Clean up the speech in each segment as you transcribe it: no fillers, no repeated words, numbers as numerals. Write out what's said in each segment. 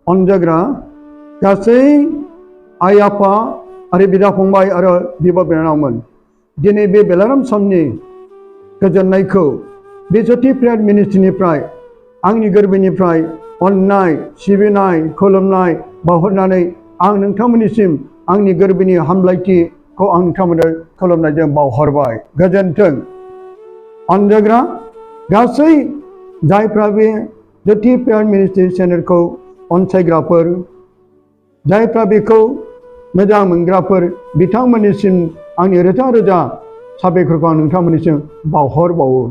अनजाग्रा गासै आइ आफा आरो बिदा फंबाय आरो बिब' बिनानावमोन दिनै बे बेलाराम समनि गोजोननायखौ बे ज्योति प्रेयार मिनिस्ट्रिनिफ्राय आंनि गोरबोनिफ्राय अननाय सिबिनाय खुलुमनाय बावहरनानै आं नोंथांमोननिसिम आंनि गोरबोनि हामलायथिखौ आं नोंथांमोननो खुलुमनायजों बावहरबाय गोजोन्थों। अनजाग्रा गासै जायफ्रा बे ज्योति प्रेयार मिनिस्ट्रि चेनेलखौ अनसायग्राफोर जायफ्रा बेखौ मोजां मोनग्राफोर बिथांमोननिसिम आंनि रोजा रोजा साबायखरखौ आं नोंथांमोननिसिम बावहरबावो।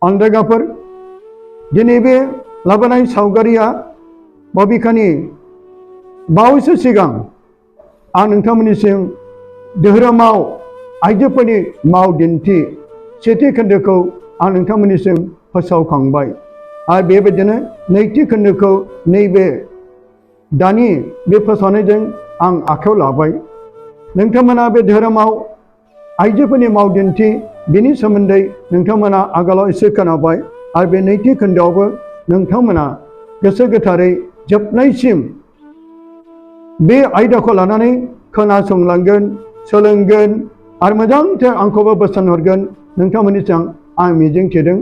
अनजाग्राफोर दिनै बे लाबोनाय सावगारिया बबेखानि बावैसो सिगां आं नोंथांमोननिसिम धोरोमाव आइजोफोरनि मावदिन्थि सेथि खोन्दोखौ आं नोंथांमोननिसिम फोसावखांबाय आरो बेबायदिनो नैथि खोन्दोखौ नैबे दानि बे फोसावनायजों आं आखायाव लाबाय। नोंथांमोना बे धोरोमाव आइजोफोरनि मावदिन्थि बेनि सोमोन्दै नोंथांमोना आगोलाव एसे खोनाबाय आरो बे नैथि खोन्दोआवबो नोंथांमोना गोसो गोथारै जोबनायसिम बे आयदाखौ लानानै खोनासंलांगोन सोलोंगोन आरो मोजांथार आंखौबो बोसोन हरगोन नोंथांमोननिसिम आं मिजिंथिदों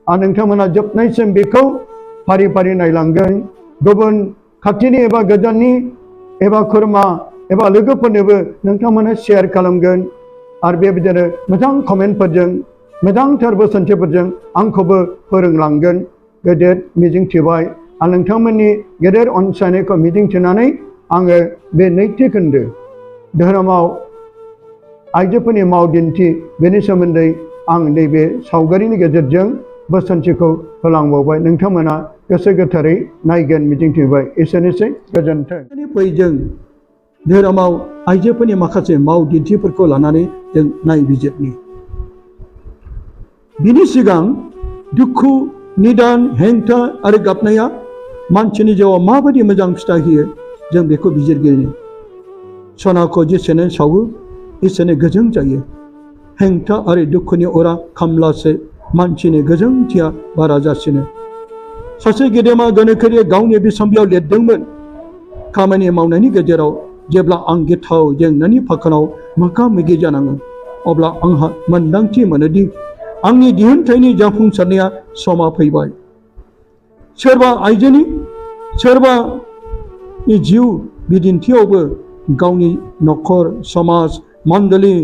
आरो नोंथांमोना जोबनायसिम बेखौ फारि फारि नायलांगोन गुबुन खाथिनि एबा गोजाननि एबा खुरमा एबा लोगोफोरनोबो नोंथांमोना शेयार खालामगोन आरो बेबायदिनो मोजां कमेन्टफोरजों मोजांथार बोसोनथिफोरजों आंखौबो फोरोंलांगोन गेदेर मिजिंथिबाय आरो नोंथांमोननि गेदेर अनसायनायखौ मिजिंथिनानै आङो बे नैथि खोन्दो धोरोमाव आइजोफोरनि मावदिन्थि बेनि सोमोन्दै आं नैबे सावगारिनि गेजेरजों बोसोनथिखौ होलांबावबाय नोंथांमोना गोसो गोथारै नायगोन मिजिंथिबाय एसेनोसै गोजोन्थों। फैजों धोरोमाव आइजोफोरनि माखासे मावदिन्थिफोरखौ लानानै जों नायबिजिरनि बिनि सिगां दुखु निदान हेंथा आरो गाबनाया मानसिनि जिउआव माबायदि मोजां फिथाइ होयो जों बेखौ बिजिरगिरिनि सनाखौ जेसेनो सावो एसेनो गोजों जायो हेंथा आरो दुखुनि अरा खामब्लासो मानसिनि गोजोंथिया बारा जासिनो। सासे गेदेमा गोनोखोआरिया गावनि बिसम्बियाव लिरदोंमोन खामानि मावनायनि गेजेराव जेब्ला आं गिथाव जेंनानि फाखोनाव मोगा मोगि जानाङो अब्ला आंहा मोन्दांथि मोनोदि आंनि दिहुनथायनि जाफुंसारनाया समा फैबाय। सोरबा आइजोनि सोरबानि जिउ बिदिन्थियावबो गावनि नखर समाज मण्डली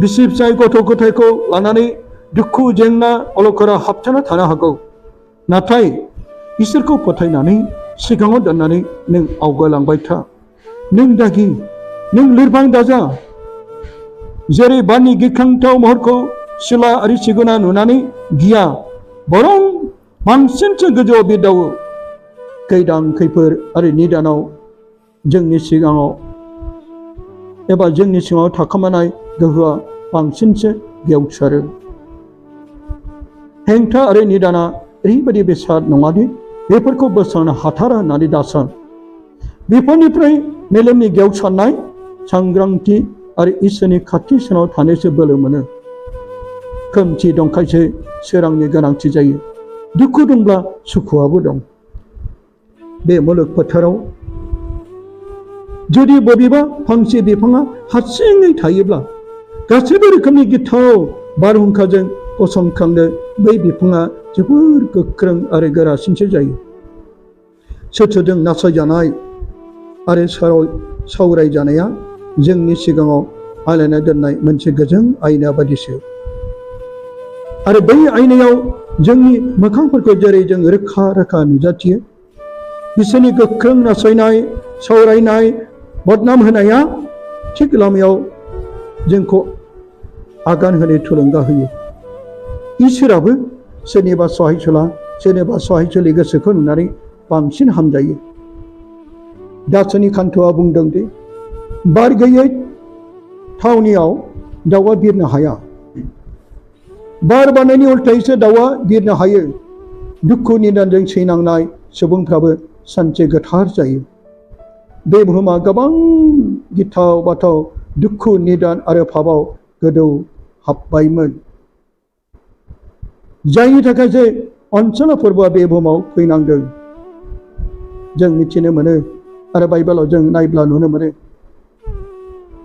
बिसि फिसाय गथ' गथायखौ लानानै दुखु जेंना अलखरा हाबथाना थानो हागौ नाथाय इसोरखौ फोथायनानै सिगाङाव दोननानै नों आवगायलांबाय था नों दागि नों लोरबां दाजा जेरै बारनि गिख्रांथाव महरखौ सिला आरो सिगुना नुनानै गिया बरं बांसिनसो गोजौआव बिरदावो खैदां खैफोद आरो निदानाव जोंनि सिगाङाव एबा जोंनि सिङाव थाखोमानाय गोहोआ बांसिनसो गेवसारो। हेंथा आरो निदाना ओरैबायदि बेसाद नङादि बेफोरखौ बोस्रांनो हाथारा होननानै दासान बेफोरनिफ्राय मेलेमनि गेवसारनाय सांग्रांथि आरो इसोरनि खाथिसिनाव थानोसो बोलो मोनो। खोमसि दंखायसो सोरांनि गोनांथि जायो दुखु दंब्ला सुखुआबो दं। बे मुलुग फोथाराव जुदि बबेबा फांसे बिफाङा हारसिङै थायोब्ला गासैबो रोखोमनि गिथाव बारहुंखाजों गसंखांनो बै बिफाङा जोबोर गोख्रों आरो गोरासिनसो जायो। सोरजों नासयजानाय आरो सावरायजानाया जोंनि सिगाङाव आलायना दोननाय मोनसे गोजों आयना बादिसो आरो बै आयनायाव जोंनि मोखांफोरखौ जेरै जों रोखा रोखा नुजाथियो बिसोरनि गोख्रों नासयनाय सावरायनाय बदनाम होनाया थिग लामायाव जोंखौ आगान होनो थुलुंगा होयो। इसोराबो सोरनिबा सहायसुला सोरनिबा सहायसुलि गोसोखौ नुनानै बांसिन हामजायो। दासोनि खान्थ'आ बुंदों दि बार गैयै थावनियाव दाउआ बिरनो हाया बार बारनायनि उल्थायैसो दाउआ बिरनो हायो। दुखु निदानजों सैनांनाय सुबुंफ्राबो सानसे गोथार जायो। बे बुहुमा गोबां गिथाव बाथाव दुखु निदान आरो फाबाव गोदौ हाबबायमोन जायनि थाखायसो अनसला फोरबोआ बे बुहुमाव फैनांदों। जों मिथिनो मोनो आरो बाइबेलाव जों नायब्ला नुनो मोनो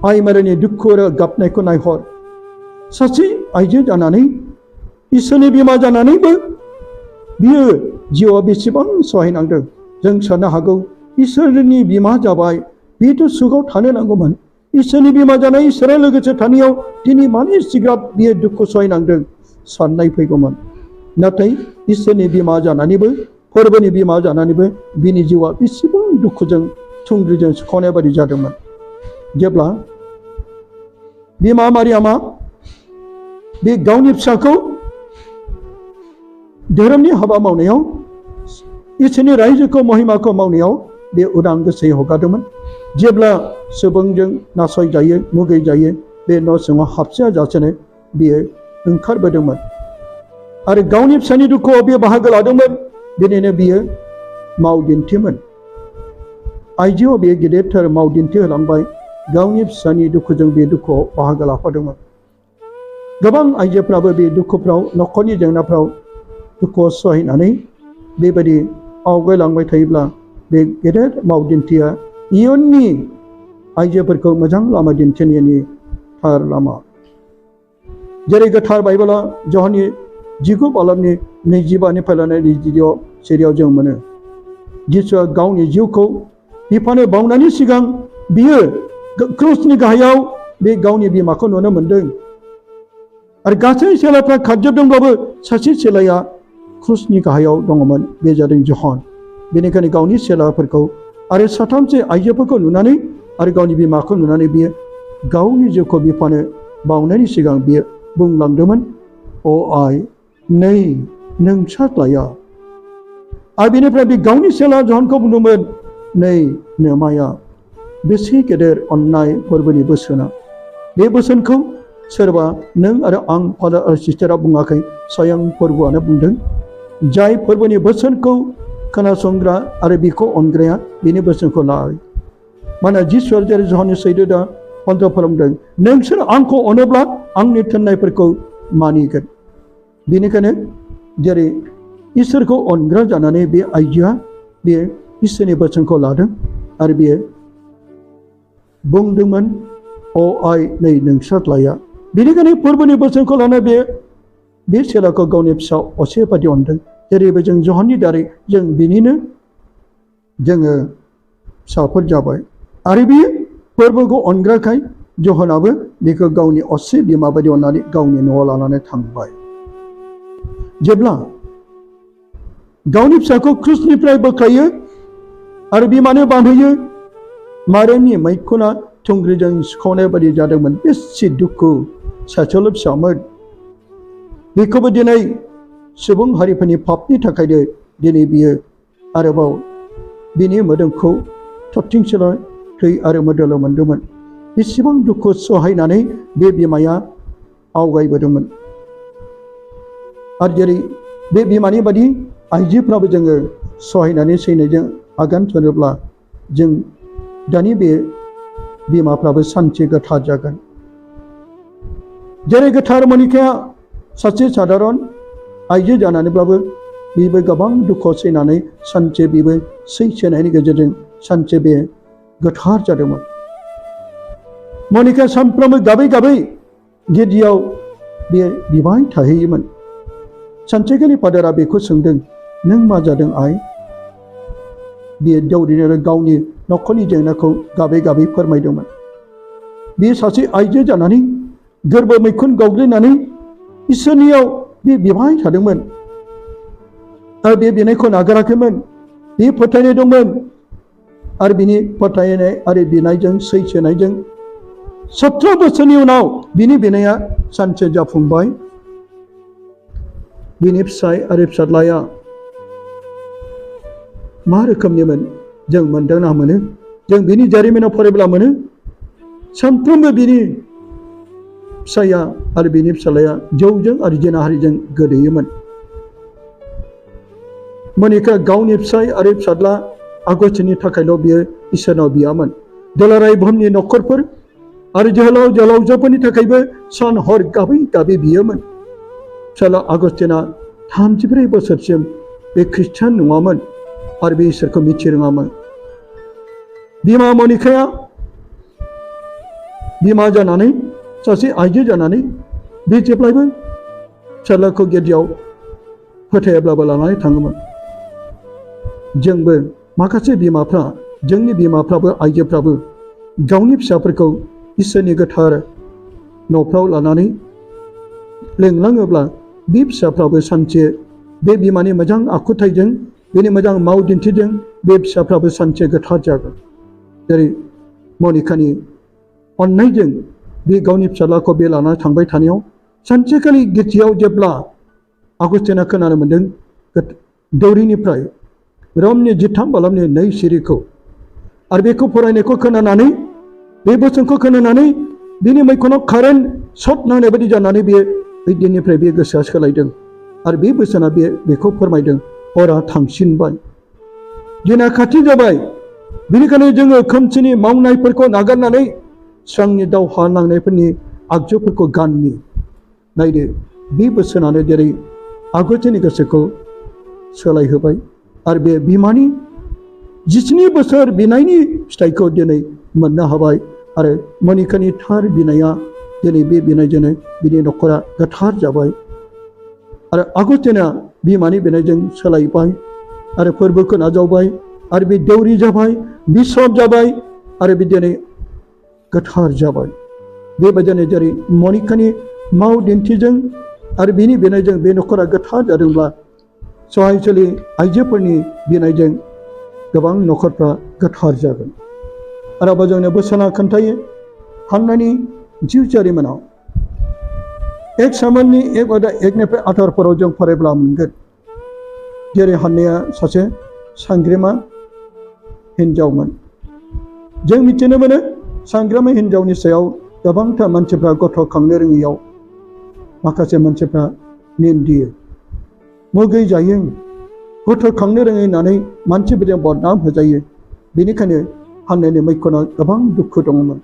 आइ मारिनि दुखु आरो गाबनायखौ नायहर सासे आइजो जानानै इसोरनि बिमा जानानैबो बियो जिउआव बेसेबां सहायनांदों जों साननो हागौ इसोरनि बिमा जाबाय बेथ' सुखआव थानो नांगौमोन इसोरनि बिमा जानाय इसोरा लोगोसे थानायाव दिनै मानो एसेग्राब बियो दुखु सहायनांदों साननाय फैगौमोन नाथाय इसोरनि बिमा जानानैबो फोरबोनि बिमा जानानैबो बिनि जिउआ बेसेबां दुखुजों थुंग्रिजों सुख'नाय बायदि जादोंमोन जेब्ला बिमा मारियामा बे गावनि फिसाखौ धोरोमनि हाबा मावनायाव इसोरनि रायजोखौ महिमाखौ मावनायाव बे उदां गोसोयै हगारदोंमोन जेब्ला सुबुंजों नासयजायो मुगैजायो बे न' सिङाव हाबसिया जासेनो बियो ओंखारबोदोंमोन आरो गावनि फिसानि दुखुआव बियो बाहागो लादोंमोन बेनिनो बियो मावदिन्थिमोन आइजोआव बियो गेदेरथार मावदिन्थि होलांबाय गावनि फिसानि दुखुजों बे दुखुआव बाहागो लाफादोंमोन गोबां आइजोफ्राबो बे दुखुफ्राव न'खरनि जेंनाफ्राव दुखुआव सहायनानै बेबायदि आवगायलांबाय थायोब्ला बे गेदेर मावदिन्थिया इयुननि आइजोफोरखौ मोजां लामा दिन्थिनायनि थार लामा जेरै गोथार बाइबेला जहननि 19 बालामनि 22निफ्राय लानानै 22 सिरियाव जों मोनो जिसुआ गावनि जिउखौ बिफानो बावनायनि सिगां बियो क्रुसनि गाहायाव बे गावनि बिमाखौ नुनो मोन्दों आरो गासै चेलाफ्रा खारजोबदोंब्लाबो सासे चेलाया क्रुसनि गाहायाव दङमोन बे जादों जहन बेनिखायनो गावनि चेलाफोरखौ आरो साथामसो आइजोफोरखौ नुनानै आरो गावनि बिमाखौ नुनानै बियो गावनि जिउखौ बिफानो बावनायनि सिगां बियो बुंलांदोंमोन अ आइ नै नोंसारलाया आरो बेनिफ्राय बे गावनि चेला जहनखौ बुंदोंमोन नै नोमाया बेसे गेदेर अननाय फोरबोनि बोसोना बे बोसोनखौ सोरबा नों आरो आं फादार आरो सिस्टारा बुङाखै स्वयं फोरबोआनो बुंदों जाय फोरबोनि बोसोनखौ खोनासंग्रा आरो बेखौ अनग्राया बेनि बोसोनखौ लायो मानोना जिसुआ जेरै जहननि सैदोदा पन्थ फोरोंदों नोंसोर आंखौ अनोब्ला आंनि थिननायफोरखौ मानिगोन बेनिखायनो जेरै इसोरखौ अनग्रा जानानै बे आइजोआ बे इसोरनि बोसोनखौ लादों आरो बेयो बुंदोंमोन अ आइ नै नोंसारलाया बेनिखायनो फोरबोनि बोसोनखौ लाना बे चेलाखौ गावनि फिसा असे बादि अनदों जेरैबो जों जहननि दारै जों बिनिनो जोङो फिसाफोर जाबाय आरो बियो फोरबोखौ अनग्राखाय जहनाबो बेखौ गावनि असे बिमा बायदि अननानै गावनि न'आव लानानै थांबाय जेब्ला गावनि फिसाखौ क्रुसनिफ्राय बोख्लायो आरो बिमानो बांहोयो मारियामनि मैखुना थुंग्रिजों सुखावनाय बायदि जादोंमोन बेसे दुखु सासेल' फिसामोन बेखौबो दिनै सुबुं हारिफोरनि पापनि थाखायनो दिनै बियो आरोबाव बिनि मोदोमखौ थरथिंसेल' थै आरो मोदोमल' मोनदोंमोन बेसेबां दुखु सहायनानै बे बिमाया आवगायबोदोंमोन आरो जेरै बे बिमानि बादि आइजोफ्राबो जोङो सहायनानै सैनायजों आगान सुरोब्ला जों दानि बे बिमाफ्राबो सान्थि गोथार जागोन जेरै गोथार मनिकाया सासे साधारन आइजो जानानैब्लाबो बेबो गोबां दुखु सैनानै सानसे बेबो सैसोनायनि गेजेरजों सानसे बे गोथार जादोंमोन मनिकाया सानफ्रोमबो गाबै गाबै गिर्जायाव बे बिबाय थाहैयोमोन सानसेखालि फादारा बेखौ सोंदों नों मा जादों आइ बियो दौदिनो गावनि न'खरनि जेंनाखौ गाबै गाबै फोरमायदोंमोन बियो सासे आइजो जानानै गोरबो मैखुन गावग्लिनानै इसोरनियाव बे बिबाय थादोंमोन आरो बे बिनायखौ नागाराखैमोन बे फोथायनाय दंमोन आरो बिनि फोथायनाय आरो बिनायजों सैसोनायजों 17 बोसोरनि उनाव बिनि बिनाया सानसे जाफुंबाय बिनि फिसाय आरो फिसाज्लाया मा रोखोमनिमोन जों मोनदांना मोनो जों बिनि जारिमिनाव फरायब्ला मोनो सानफ्रोमबो बिनि फिसाया आरो बिनि फिसाज्लाया जौजों आरो जिनाहारिजों गोदोयोमोन मनिका गावनि फिसाय आरो फिसाज्ला आगस्टिनि थाखायल' बियो इसोरनाव बियामोन दुलाराय बुहुमनि न'खरफोर आरो जोहोलाव जोहोलावजोफोरनि थाखायबो सान हर गाबै गाबै बियोमोन फिसाज्ला आगस्टिना 34 बोसोरसिम बे ख्रिस्टान नङामोन आरो बे इसोरखौ मिथिरोङामोन बिमा मनिकाया बिमा जानानै सासे आइजो जानानै बे जेब्लायबो फिसाज्लाखौ गिर्जायाव फोथायाब्लाबो लानानै थाङोमोन जोंबो माखासे बिमाफ्रा जोंनि बिमाफ्राबो आइजोफ्राबो गावनि फिसाफोरखौ इसोरनि गोथार न'फ्राव लानानै लेंलाङोब्ला बे फिसाफ्राबो सानसे बे बिमानि मोजां आखुथाइजों बेनि मोजां मावदिन्थिजों बे फिसाफ्राबो सानसे गोथार जागोन जेरै मनिकानि अननायजों बे गावनि फिसाज्लाखौ बे लानानै थांबाय थानायाव सानसेखालि गिर्जायाव जेब्ला आगुस्टिना खोनानो मोन्दों दौरिनिफ्राय रमनि 13 बालामनि 2 सिरिखौ आरो बेखौ फरायनायखौ खोनानानै बे बोसोनखौ खोनानानै बिनि मैखुनाव कारेन्ट सर्ट नांनाय बायदि जानानै बे दिननिफ्राय बे गोसोआ सोलायदों आरो बे बोसोना बेखौ फोरमायदों हरा थांसिनबाय दिना खाथि जाबाय बेनिखायनो जोङो खोमसिनि मावनायफोरखौ नागारनानै स्रांनि दावहा नांनायफोरनि आगजुफोरखौ गाननि नायदो बे बोसोनानो जेरै आगुस्टिननि गोसोखौ सोलायहोबाय आरो बे बिमानि 17 बोसोर बिनायनि फिथाइखौ दिनै मोननो हाबाय आरो मनिकानि थार बिनाया दिनै बे बिनायजोंनो बिनि न'खरा गोथार जाबाय आरो आगुस्टिना बिमानि बिनायजों सोलायबाय आरो फोरबोखौ नाजावबाय आरो बे दौरि जाबाय बिशप जाबाय आरो बे दिनै गोथार जाबाय बेबायदिनो जेरै मनिकानि माव दिन्थिजों आरो बिनि बिनायजों बे न'खरा गोथार जादोंब्ला सहायसुलि आइजोफोरनि बिनायजों गोबां न'खरफ्रा गोथार जागोन आरो जोंनो बोसोना खोन्थायो हान्नानि जिउ जारिमिनाव 1 सामुएलनि 1:1निफ्राय 18 जों फरायब्ला मोनगोन जेरै हान्नाया सासे सांग्रिमा हिन्जावमोन जों मिथिनो मोनो सांग्रामा हिन्जावनि सायाव गोबांथार मानसिफ्रा गथ' खांनो रोङियाव माखासे मानसिफ्रा निन्दियो मुगै जायो गथ' खांनो रोङै होननानै मानसिफोरजों बदनाम होजायो बेनिखायनो हान्नानि मैखुनाव गोबां दुखु दङमोन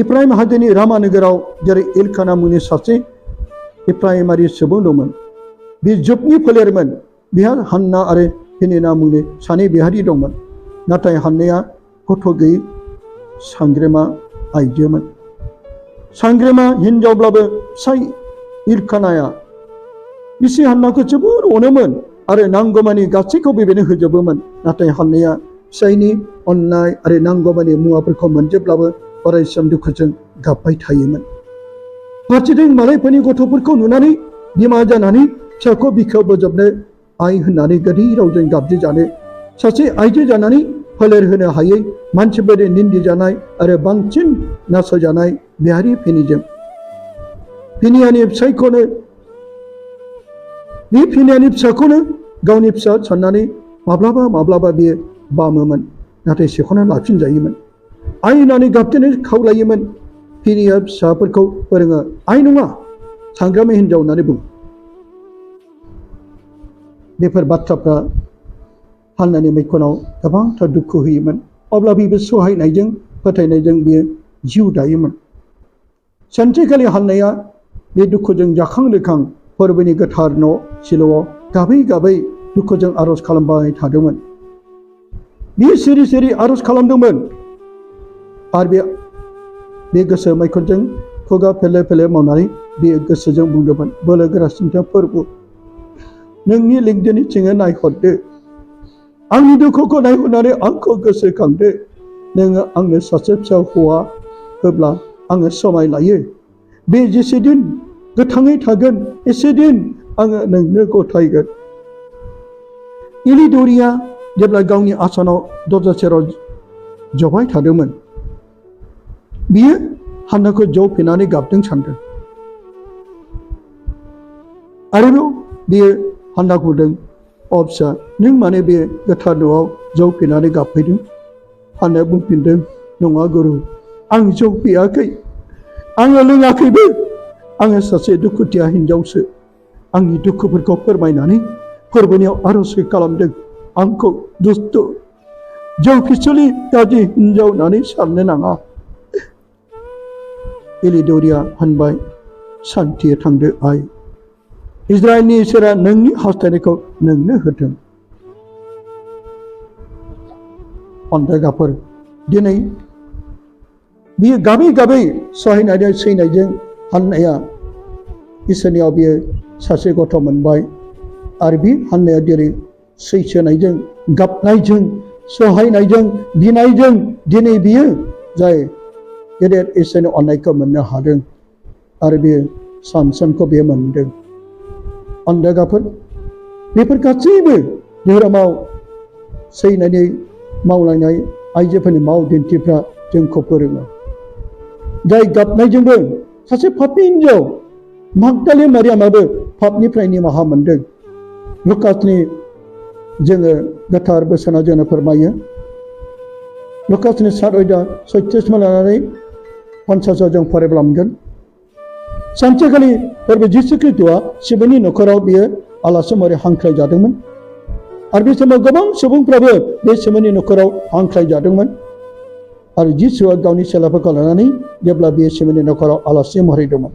इफ्राइम हाजोनि रामा नोगोराव जेरै एलकाना मुंनि सासे इफ्राइमारि सुबुं दंमोन बे जुबनि फोलेरमोन बिहा हान्ना आरो पेनिना मुंनि 2 बिहारि दंमोन नाथाय हान्नाया गथ' गैयै सांग्रेमा आइजोमोन सांग्रेमा हिन्जावब्लाबो फिसाय इलकानाया बिसि हान्नाखौ जोबोर अनोमोन आरो नांगौमानि गासैखौबो बेनो होजोबोमोन नाथाय हान्नाया फिसायनि अननाय आरो नांगौमानि मुवाफोरखौ मोनजोबब्लाबो अरायसम दुखुजों गाबबाय थायोमोन फारसेथिं मालायफोरनि गथ'फोरखौ नुनानै बिमा जानानै फिसाखौ बिखायाव बोजबनो आइ होननानै गोदै रावजों गाबज्रिजानो सासे आइजो जानानै फोलेर होनो हायै मानसिफोरनि निन्दि जानाय आरो बांसिन नासयजानाय बिहारि फेनिजों फेनियानि फिसाखौनो गावनि फिसा साननानै माब्लाबा बियो बामोमोन नाथाय सेख'ना लाफिनजायोमोन आइ होननानै गाबज्रिनो खावलायोमोन फेनिया फिसाफोरखौ फोरोङो आइ नङा सांग्रामा हिन्जाव होननानै बुङो बेफोर बाथ्राफ्रा हान्नानि मैखुनाव गोबांथार दुखु होयोमोन अब्ला बेबो सहायनायजों फोथायनायजों बियो जिउ दायोमोन सानसेखालि हान्नाया बे दुखुजों जाखां लोखां फोरबोनि गोथार न' सिल'आव गाबै गाबै दुखुजों आर'ज खालामबाय थादोंमोन बियो सिरि सिरि आर'ज खालामदोंमोन आरो बे गोसो मैखुनजों खुगा फेले फेले मावनानै बियो गोसोजों बुंदोंमोन बोलो गोरासिनथा फोरबो नोंनि लिंदिनिथिङै नायहरदो आंनि दुखुखौ नायहरनानै आंखौ गोसोखांदो नोङो आंनो सासे फिसा हौवा होब्ला आङो समाय लायो बे जेसे दिन गोथाङै थागोन एसे दिन आङो नोंनो गथायगोन इलिदौरिया जेब्ला गावनि आसनाव दरजा सेराव जबाय थादोंमोन बियो हान्नाखौ जौफेनानै गाबदों सानदों आरोबाव बियो हान्नाखौ बुंदों अ फिसा नों माने बे गोथार न'आव जौ फेनानै गाबफैदों हान्नाया बुंफिनदों नङा गुरु आं जौ फेयाखै आङो लोङाखैबो आङो सासे दुखुथिया हिन्जावसो आंनि दुखुफोरखौ फोरमायनानै फोरबोनियाव आर'ज खालामदों आंखौ दुस्त जौ फिसुलि गाज्रि हिन्जाव होननानै साननो नाङा इलिदौरिया होनबाय सान्थियै थांदो आइ इजराइलनि इसोरा नोंनि हास्थायनायखौ नोंनो होथों अनजायगाफोर दिनै बियो गाबै गाबै सहायनानै सैनायजों हान्नाया इसोरनियाव बियो सासे गथ' मोनबाय आरो बे हान्नाया दिनै सैसोनायजों गाबनायजों सहायनायजों बिनायजों दिनै बियो जाय गेदेर इसोरनि अननायखौ मोननो हादों आरो बियो सानसनखौ बियो मोनदों। अनजायगाफोर बेफोर गासैबो धोरोमाव सैनानै मावलायनाय आइजोफोरनि मावदिन्थिफ्रा जोंखौ फोरोङो। जाय गाबनायजोंबो सासे पापी हिन्जाव मागदालिनी मारियामाबो पापनिफ्राय निमाहा मोनदों। लुकासनि जोङो गोथार बोसोना जोंनो फोरमायो। लुकासनि 7:36 लानानै 50 जों फरायब्ला मोनगोन। सानसेखालि फोरबो जिसु ख्रीष्टआ शिबनि न'खराव बियो आलासि महरै हांख्रायजादोंमोन आरो बे समाव गोबां सुबुंफ्राबो बे शिबनि न'खराव हांख्रायजादोंमोन आरो जिसुआ गावनि चेलाफोरखौ लानानै जेब्ला बे शिबनि न'खराव आलासि महरै दंमोन,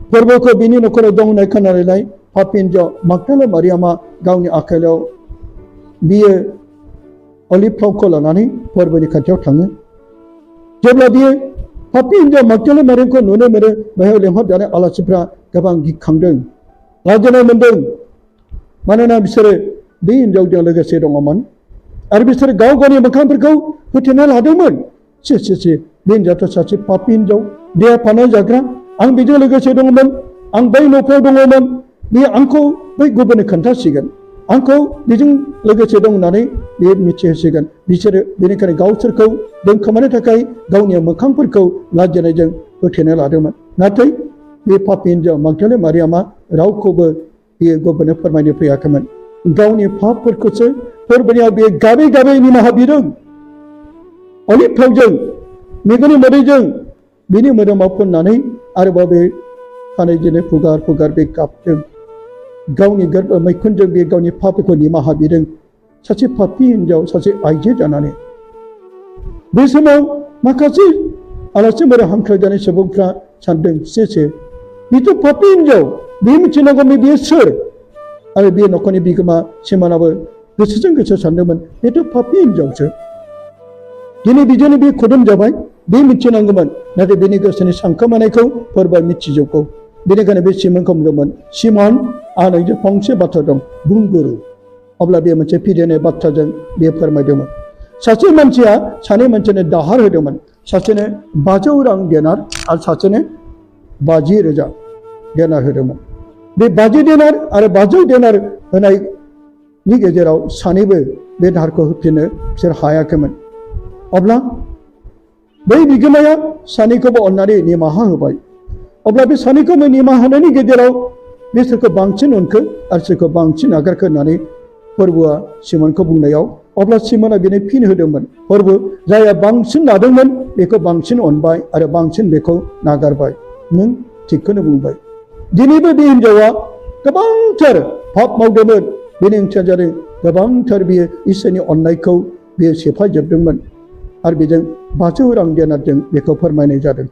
फोरबोखौ बिनि न'खराव दं होननाय खोनानायलाय पापी हिन्जाव मागदालिनी मारियामा गावनि आखायाव बियो अलिभ थावखौ लानानै फोरबोनि खाथियाव थाङो। जेब्ला बियो पापी हिन्जाव मागदालिनी मारियामखौ नुनो मोनो, बेहाय लेंहरजानाय आलासिफ्रा गोबां गिखांदों, लाजिनाय मोनदों। मानोना बिसोरो बे हिन्जावजों लोगोसे दङमोन आरो बिसोरो गाव गावनि मोखांफोरखौ होथेना लादोंमोन। से बे हिन्जावाथ' सासे पापी हिन्जाव, देहा फानाय जाग्रा, आं बेजों लोगोसे दङमोन, आं बै न'फ्राव दङमोन, बे आंखौ बै गुबुननो खोन्थासिगोन, आंखौ बेजों लोगोसे दं होननानै बे मिथिहोसिगोन। बिसोरो बेनिखायनो गावसोरखौ दोनखोमानो थाखाय गावनि मोखांफोरखौ लाजिनायजों होथेना लादोंमोन। नाथाय बे पापी हिन्जाव मागदालिनी मारियामा रावखौबो बियो गुबुननो फोरमायनो फैयाखैमोन। गावनि पापफोरखौसो फोरबोनियाव बियो गाबै गाबै निमाहा बिदों। अलिभ थावजों मेगननि मोदैजों बिनि मोदोमाव फोननानै आरोबाव बे खानायजोंनो फुगार फुगार बे गाबदों। गावनि गोरबो मैखुनजों बे गावनि पापफोरखौ निमाहा बिदों। सासे पापी हिन्जाव, सासे आइजो जानानै बे समाव माखासे आलासि महरै हांख्रायजानाय सुबुंफ्रा सानदों, बेथ' पापी हिन्जाव, बे मिथिनांगौ बेयो सोर? आरो बे न'खरनि बिगोमा सिमोनाबो गोसोजों गोसो सानदोंमोन, बेथ' पापी हिन्जावसो। दिनै बिजोंनो बे खुदुम जाबाय, बे मिथिनांगौमोन। नाथाय बेनि गोसोनि सानखोमानायखौ फोरबोआ मिथिजोबगौ। बेनिखायनो बे सिमोनखौ बुंदोंमोन, सिमोन, आं नोंजों फंसे बाथ्रा दं, बुं गुरु। अब्ला बे मोनसे फिदेनाय बाथ्राजों बे फोरमायदोंमोन। सासे मानसिया सानै मानसिनो दाहार होदोंमोन, सासेनो 500 रां देनार आरो सासेनो 50,000 देनार होदोंमोन। बे 50 देनार आरो 500 देनार होनायनि गेजेराव सानैबो बे दाहारखौ होफिननो बिसोर हायाखैमोन। अब्ला बै बिगोमाया सानैखौबो अननानै निमाहा होबाय। अब्ला बे सानैखौबो निमाहा होनायनि गेजेराव बे सोरखौ बांसिन अनखो आरो सोरखौ बांसिन नागारखो होननानै फोरबोआ सिमोनखौ बुंनायाव, अब्ला सिमोना बेनो फिन होदोंमोन, फोरबो, जायहा बांसिन लादोंमोन बेखौ बांसिन अनबाय आरो बांसिन बेखौ नागारबाय। नों थिगखौनो बुंबाय। दिनैबो बे हिन्जावा गोबांथार पाप मावदोंमोन। बेनि ओंथिया जादों गोबांथार बियो इसोरनि अननायखौ बियो सेफायजोबदोंमोन आरो बेजों 500 रां देनारजों बेखौ फोरमायनाय जादों।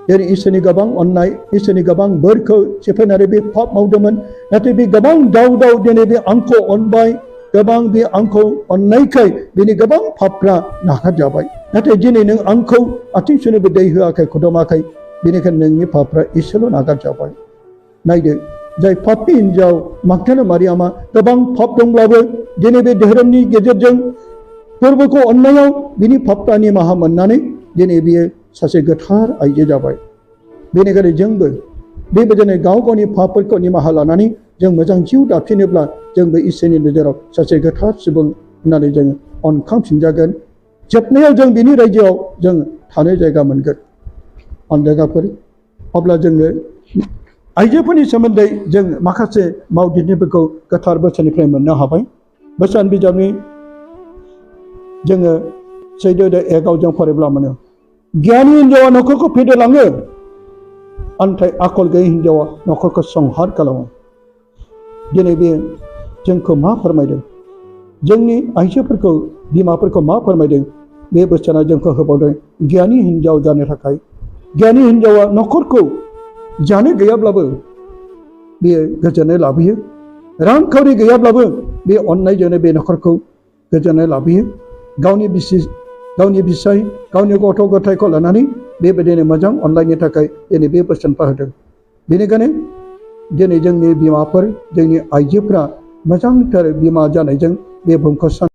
जेरै इसोरनि गोबां अननाय, इसोरनि गोबां बोरखौ सेफायनानै बे पाप मावदोंमोन। नाथाय बे गोबां दाव दिनै बे आंखौ अनबाय, गोबां बे आंखौ अननायखाय बेनि गोबां पापफ्रा नागारजाबाय। नाथाय दिनै नों आंखौ आथिं सुनोबो दै होआखै, खुदुमाखै, बेनिखायनो नोंनि पापफ्रा एसेल' नागारजाबाय। नायदो, जाय पापी हिन्जाव मागदालिनी मारियामा गोबां पाप दंब्लाबो दिनै बे धोरोमनि गेजेरजों फोरबोखौ अननायाव बिनि पापफ्रा निमाहा मोननानै दिनै बियो सासे गोथार आइजो जाबाय। बेनिखायनो जोंबो बेबायदिनो गाव गावनि पापफोरखौ निमाहा लानानै जों मोजां जिउ दाफिनोब्ला जोंबो इसोरनि नोजोराव सासे गोथार सुबुं होननानै जों अनखांफिनजागोन। जोबनायाव जों बिनि रायजोआव जों थानो जायगा मोनगोन। अनजायगाफोर, अब्ला जोङो आइजोफोरनि सोमोन्दै जों माखासे मावदिन्थिफोरखौ गोथार बोसोननिफ्राय मोननो हाबाय। बोसोन बिजाबनि जोङो 14:1 जों फरायब्ला मोनो, गियानि हिन्जावा न'खरखौ फेदेरलाङो, नाथाय आखल गैयै हिन्जावा न'खरखौ संहार खालामो। दिनै बे जोंखौ मा फोरमायदों? जोंनि आइजोफोरखौ, बिमाफोरखौ मा फोरमायदों? बे बोसोना जोंखौ होबावदों गियानि हिन्जाव जानो थाखाय। गियानि हिन्जावा न'खरखौ जानो गैयाब्लाबो बेयो गोजोननाय लाबोयो। रांखावरि गैयाब्लाबो बे अननायजोंनो बे न'खरखौ गोजोननाय लाबोयो। गावनि बिसाय गावनि गथ' गथायखौ लानानै बेबायदिनो मोजां अनलायनो थाखाय दिनै बे बोसोनफा होदों। बेनिखायनो दिनै जोंनि बिमाफोर जोंनि आइजोफोरा मोजांथार बिमा जानायजों बे बुहुमखौ